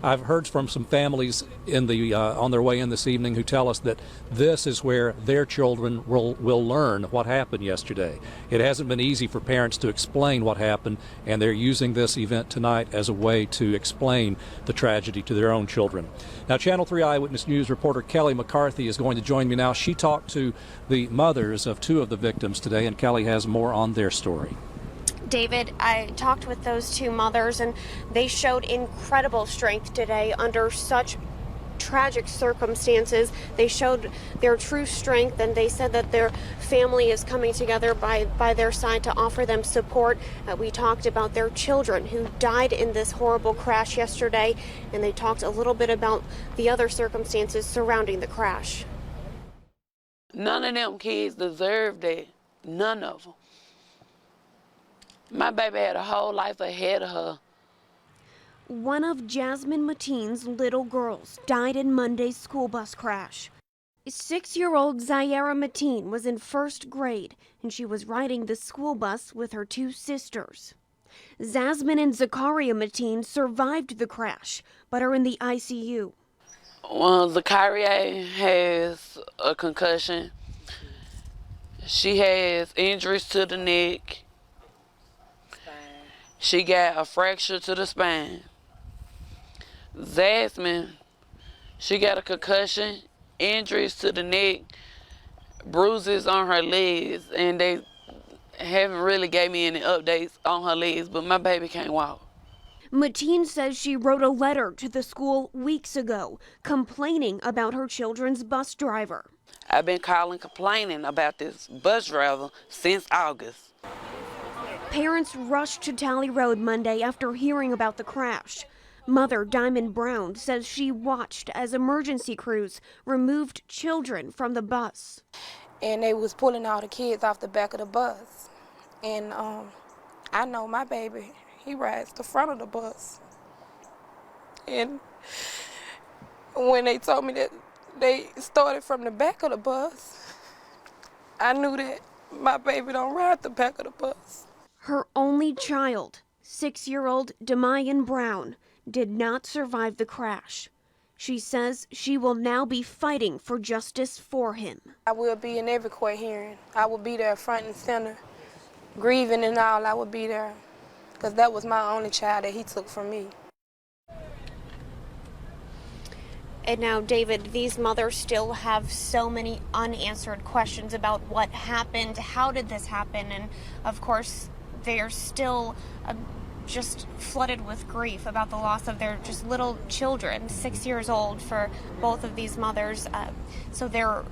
I've heard from some families in the on their way in this evening who tell us that this is where their children will learn what happened yesterday. It hasn't been easy for parents to explain what happened, and they're using this event tonight as a way to explain the tragedy to their own children. Now, Channel 3 Eyewitness News reporter Kelly McCarthy is going to join me now. She talked to the mothers of two of the victims today, and Kelly has more on their story. David, I talked with those two mothers, and they showed incredible strength today under such tragic circumstances. They showed their true strength, and they said that their family is coming together by their side to offer them support. We talked about their children who died in this horrible crash yesterday, and they talked a little bit about the other circumstances surrounding the crash. None of them kids deserve that. None of them. My baby had a whole life ahead of her. One of Jasmine Mateen's little girls died in Monday's school bus crash. 6-year-old Zaira Mateen was in first grade, and she was riding the school bus with her two sisters. Zasmine and Zakaria Mateen survived the crash, but are in the ICU. Well, Zakaria has a concussion. She has injuries to the neck. She got a fracture to the spine. Zasmine, she got a concussion, injuries to the neck, bruises on her legs, and they haven't really gave me any updates on her legs, but my baby can't walk. Mateen says she wrote a letter to the school weeks ago, complaining about her children's bus driver. I've been calling complaining about this bus driver since August. Parents rushed to Tally Road Monday after hearing about the crash. Mother Diamond Brown says she watched as emergency crews removed children from the bus. And they was pulling all the kids off the back of the bus. And I know my baby, he rides the front of the bus. And when they told me that they started from the back of the bus, I knew that my baby don't ride the back of the bus. Her only child, 6-year-old Demayan Brown, did not survive the crash. She says she will now be fighting for justice for him. I will be in every court hearing. I will be there front and center, grieving and all. I will be there, because that was my only child that he took from me. And now, David, these mothers still have so many unanswered questions about what happened, how did this happen, and of course, they're still just flooded with grief about the loss of their just little children, 6 years old for both of these mothers. So they're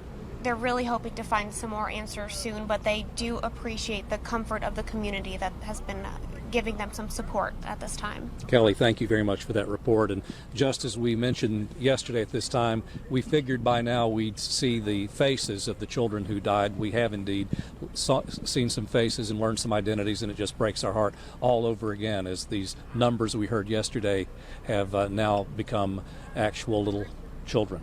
really hoping to find some more answers soon, but they do appreciate the comfort of the community that has been giving them some support at this time. Kelly, thank you very much for that report. And just as we mentioned yesterday at this time, we figured by now we'd see the faces of the children who died. We have indeed seen some faces and learned some identities, and it just breaks our heart all over again as these numbers we heard yesterday have now become actual little children.